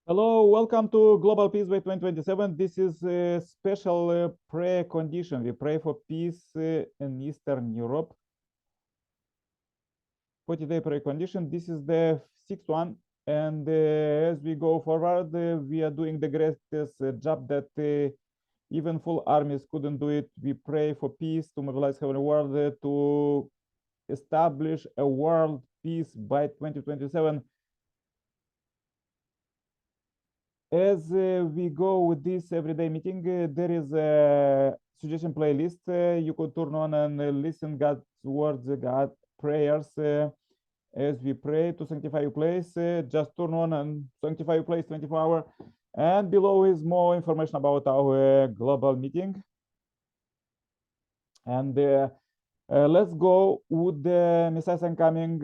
Hello, welcome to Global Peace by 2027. This is a special prayer condition. We pray for peace in Eastern Europe. 40-day prayer condition. This is the sixth one. And as we go forward, we are doing the greatest job that even full armies couldn't do it. We pray for peace to mobilize heavenly world to establish a world peace by 2027. As we go with this everyday meeting, there is a suggestion playlist. You could turn on and listen God's words, God prayers. As we pray to sanctify your place, just turn on and sanctify your place 24 hours. And below is more information about our global meeting. And let's go with the Messiah's incoming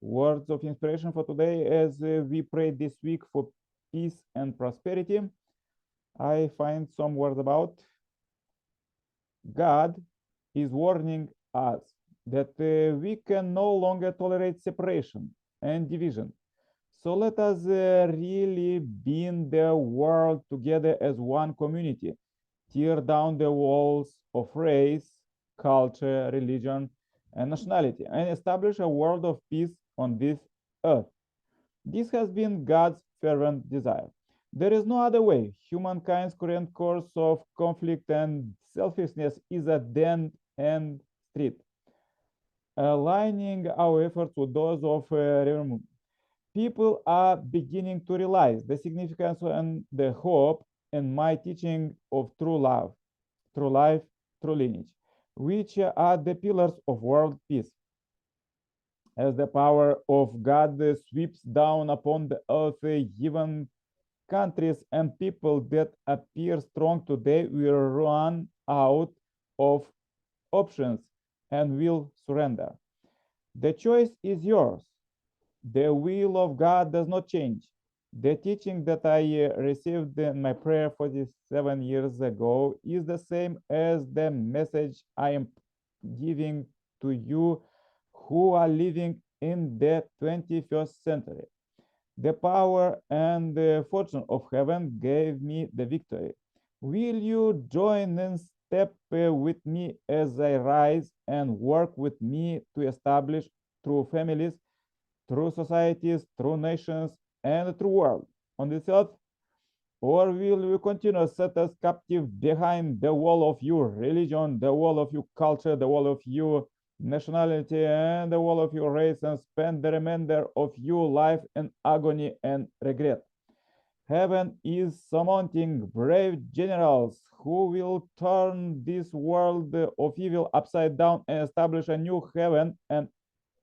words of inspiration for today as we pray this week for peace and prosperity. I find some words about God is warning us that we can no longer tolerate separation and division. So let us really bind the world together as one community, tear down the walls of race, culture, religion, and nationality, and establish a world of peace on this earth. This has been God's fervent desire. There is no other way. Humankind's current course of conflict and selfishness is a dead end street. Aligning our efforts with those of Reverend, people are beginning to realize the significance and the hope in my teaching of true love, true life, true lineage, which are the pillars of world peace. As the power of God sweeps down upon the earth, even countries and people that appear strong today will run out of options and will surrender. The choice is yours. The will of God does not change. The teaching that I received in my prayer 47 years ago is the same as the message I am giving to you who are living in the 21st century. The power and the fortune of heaven gave me the victory. Will you join in step with me as I rise and work with me to establish true families, true societies, true nations, and a true world on this earth? Or will you continue to set us captive behind the wall of your religion, the wall of your culture, the wall of your nationality, and the wall of your race, and spend the remainder of your life in agony and regret? Heaven is summoning brave generals who will turn this world of evil upside down and establish a new heaven and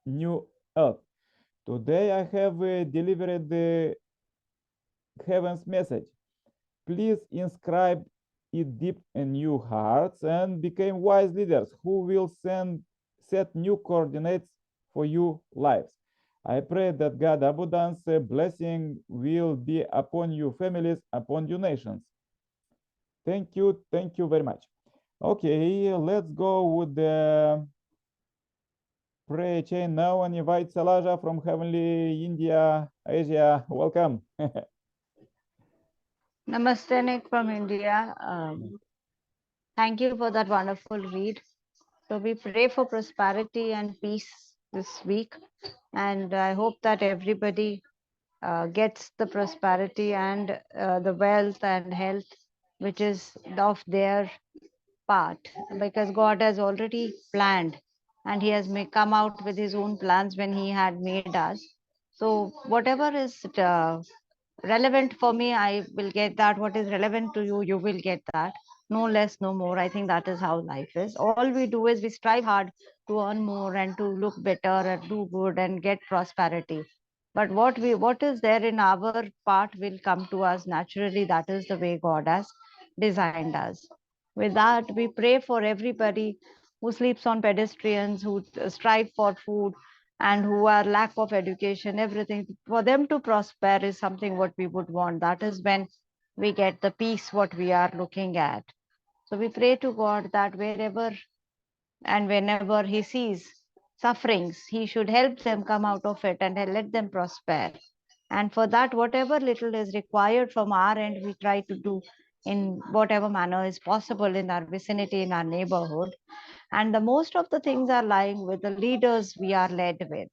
new earth. Today I have delivered the heaven's message. Please inscribe it deep in your hearts and become wise leaders who will set new coordinates for your lives. I pray that God's abundance blessing will be upon your families, upon your nations. Thank you very much. Okay, let's go with the prayer chain now and invite Salaja from Heavenly India, Asia. Welcome. Namaste, Nick from India. Thank you for that wonderful read. So we pray for prosperity and peace this week. And I hope that everybody gets the prosperity and the wealth and health which is of their part, because God has already planned and he has come out with his own plans when he had made us. So whatever is relevant for me, I will get that. What is relevant to you, you will get that. No less, no more. I think that is how life is. All we do is we strive hard to earn more and to look better and do good and get prosperity. But what is there in our part will come to us naturally. That is the way God has designed us. With that, we pray for everybody who sleeps on pedestrians, who strive for food, and who are lack of education, everything. For them to prosper is something what we would want. That is when we get the peace what we are looking at. So we pray to God that wherever and whenever he sees sufferings, he should help them come out of it and let them prosper. And for that, whatever little is required from our end, we try to do in whatever manner is possible in our vicinity, in our neighborhood. And the most of the things are lying with the leaders we are led with.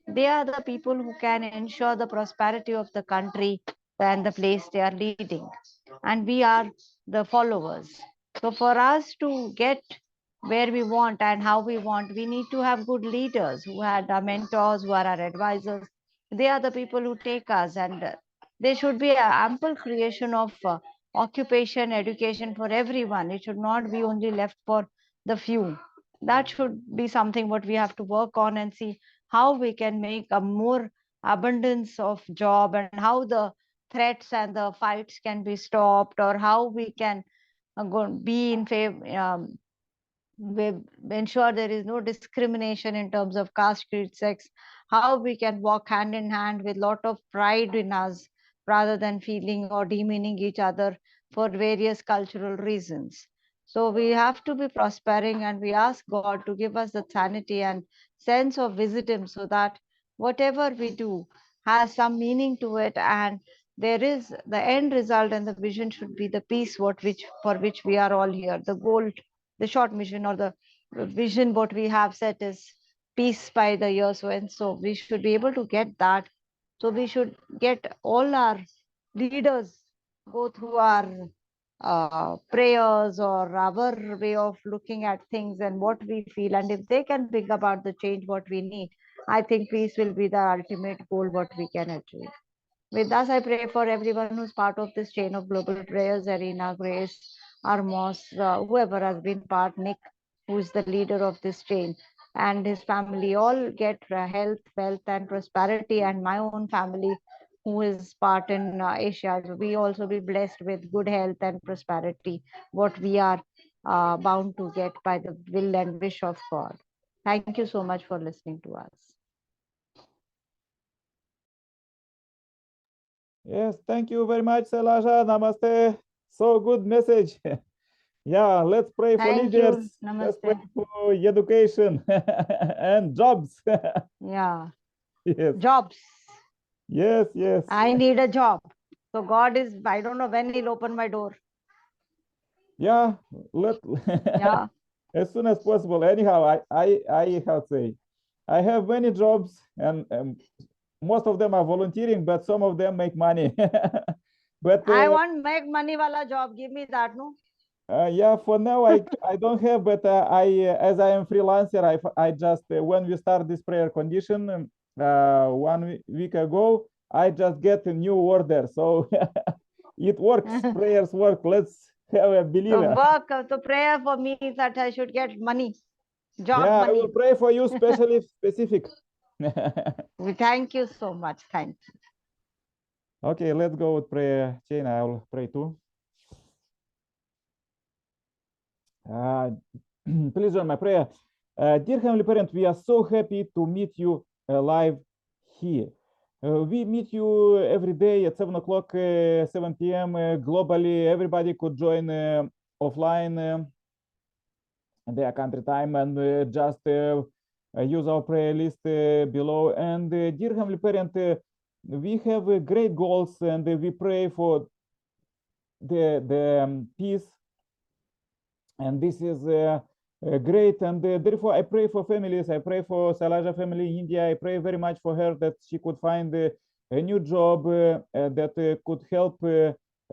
They are the people who can ensure the prosperity of the country and the place they are leading. And we are the followers. So for us to get where we want and how we want, we need to have good leaders who had our mentors, who are our advisors. They are the people who take us, and there should be an ample creation of occupation, education for everyone. It should not be only left for the few. That should be something what we have to work on and see how we can make a more abundance of job, and how the threats and the fights can be stopped, or how we can be in favor, we ensure there is no discrimination in terms of caste, creed, sex, how we can walk hand in hand with lot of pride in us rather than feeling or demeaning each other for various cultural reasons. So we have to be prospering, and we ask God to give us the sanity and sense of wisdom so that whatever we do has some meaning to it, and there is the end result and the vision should be the peace for which we are all here. The goal, the short mission or the vision what we have set is peace by the year so and so. We should be able to get that. So we should get all our leaders go through our prayers or our way of looking at things and what we feel, and if they can bring about the change what we need, I think peace will be the ultimate goal what we can achieve. With us, I pray for everyone who's part of this chain of global prayers, Arena, Grace, Armos, whoever has been part, Nick, who is the leader of this chain, and his family all get health, wealth, and prosperity, and my own family, who is part in Asia. So we also be blessed with good health and prosperity, what we are bound to get by the will and wish of God. Thank you so much for listening to us. Yes, thank you very much, Elijah. Namaste. So good message. Yeah, let's pray for Thank you. leaders. Let's pray Namaste. for education and jobs. Yeah. Yes, Jobs. yes, yes. I need a job. So God is, I don't know when he'll open my door. Yeah, let Yeah. as soon as possible. Anyhow, I have to say, I have many jobs, and most of them are volunteering, but some of them make money. But I want make money wala job. Give me that, no? yeah, for now I don't have, but as I am freelancer, I just when we start this prayer condition 1 week ago, I just get a new order, so it works. Prayers work. Let's have a So believer. work, so prayer for me is that I should get money, job Yeah, I money. will pray for you, specially specific. Thank you so much. Thank you. Okay, let's go with prayer chain. I will pray too. Please join my prayer. Dear Heavenly Parent, we are so happy to meet you live here. We meet you every day at 7 o'clock, 7 p.m. Globally. Everybody could join offline their country time and just use our prayer list below. And dear Heavenly Parent, we have great goals, and we pray for the peace, and this is great. And therefore I pray for families. I pray for Salaja family in India. I pray very much for her that she could find a new job that could help,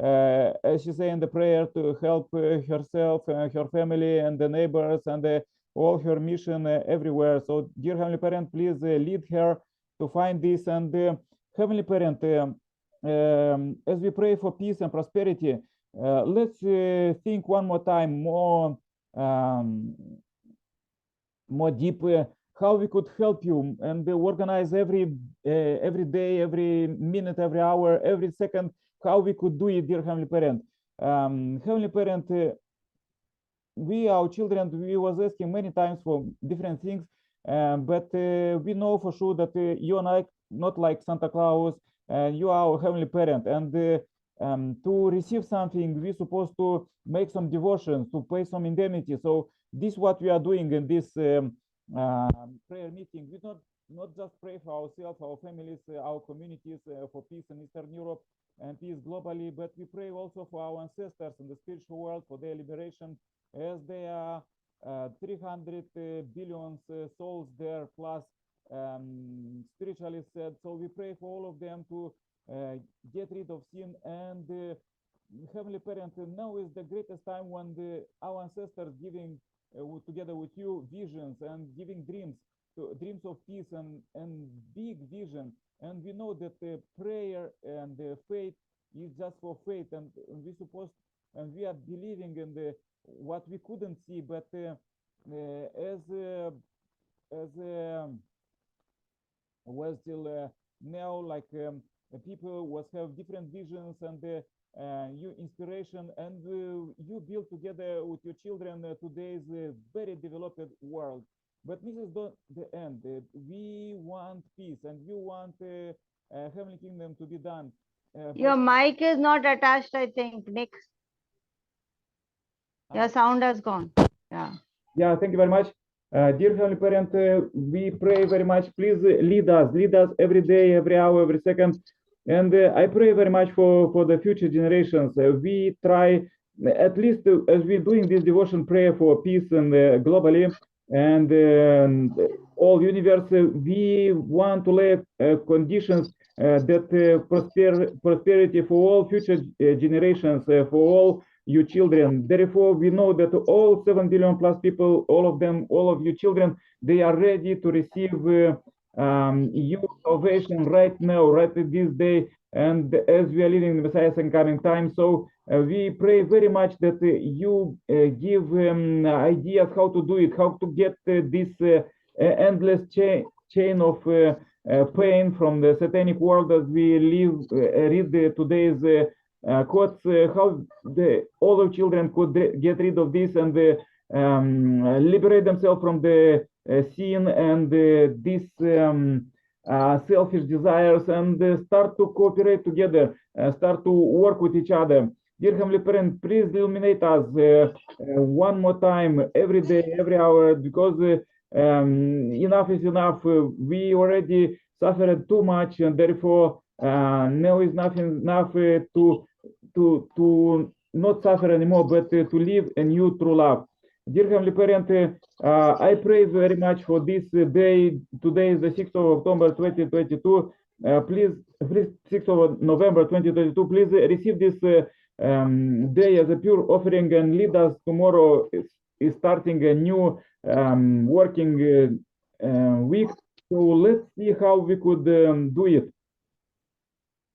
as she say in the prayer, to help herself, her family, and the neighbors, and all her mission everywhere. So dear Heavenly Parent, please lead her to find this. And Heavenly Parent, as we pray for peace and prosperity, let's think one more time, more deep, how we could help you, and organize every day, every minute, every hour, every second, how we could do it, dear Heavenly Parent. Heavenly Parent, we, our children, we was asking many times for different things, but we know for sure that you and I not like Santa Claus, and you are our Heavenly Parent, and to receive something, we're supposed to make some devotions, to pay some indemnity. So this is what we are doing in this prayer meeting. We're not not just pray for ourselves, our families, our communities, for peace in Eastern Europe and peace globally, but we pray also for our ancestors in the spiritual world, for their liberation, as there are 300 billion souls there, plus spiritually said. So we pray for all of them to get rid of sin. And Heavenly Parent, now is the greatest time when our ancestors giving together with you visions and giving dreams, dreams of peace and big vision. And we know that the prayer and the faith is just for faith, and we supposed and we are believing in the what we couldn't see, but as well still now, like people was have different visions and you inspiration, and you build together with your children today's very developed world. But this is not the end. We want peace, and you want heavenly kingdom to be done. Your mic is not attached, I think, Nick. Your sound has gone. Yeah. Yeah, thank you very much. Dear Heavenly Parent, we pray very much. Please lead us every day, every hour, every second. And I pray very much for the future generations. We try, at least as we're doing this devotion prayer for peace and globally and all universe, we want to lay conditions that prosperity for all future generations, for all you children. Therefore, we know that all 7 billion plus people, all of them, all of you children, they are ready to receive your salvation right now, right at this day, and as we are living in the Messiah's coming time. So we pray very much that you give ideas how to do it, how to get this endless chain of pain from the satanic world as we read today's quotes, how all of children could get rid of this and liberate themselves from the sin and these selfish desires, and start to cooperate together, start to work with each other. Dear Heavenly Parent, please illuminate us one more time, every day, every hour, because enough is enough. We already suffered too much, and therefore now is not enough to not suffer anymore, but to live a new true love. Dear Heavenly Parent, I pray very much for this day. Today is the 6th of October 2022. Please, 6th of November 2022, please receive this day as a pure offering and lead us. Tomorrow is starting a new working week. So let's see how we could do it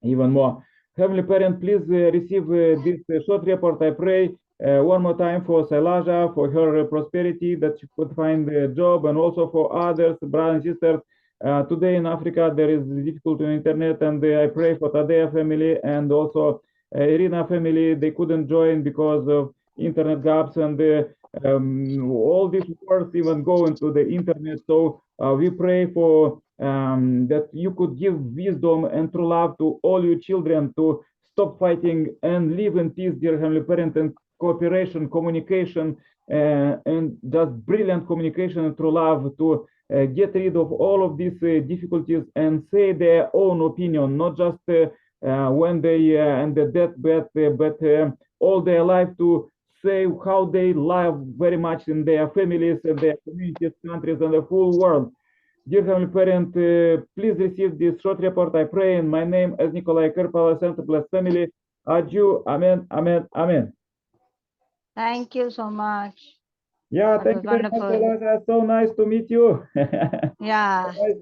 even more. Heavenly Parent, please receive this short report. I pray one more time for Sailaja, for her prosperity, that she could find a job, and also for others, brothers and sisters. Today in Africa, there is difficulty on internet, and I pray for Tadea family and also Irina family. They couldn't join because of internet gaps, and all these words even go into the internet. So we pray for that you could give wisdom and true love to all your children to stop fighting and live in peace, dear Heavenly Parent, and cooperation, communication, and just brilliant communication and true love to get rid of all of these difficulties and say their own opinion, not just when they and the deathbed, but all their life, to say how they love very much in their families and their communities, countries, and the whole world. Dear Heavenly Parent, please receive this short report. I pray in my name as Nikolai Kerpala, Center Blessed Family. Adieu. Amen. Amen. Amen. Thank you so much. Yeah, That thank was you very much, wonderful. Eliza. So nice to meet you. Yeah. Nice to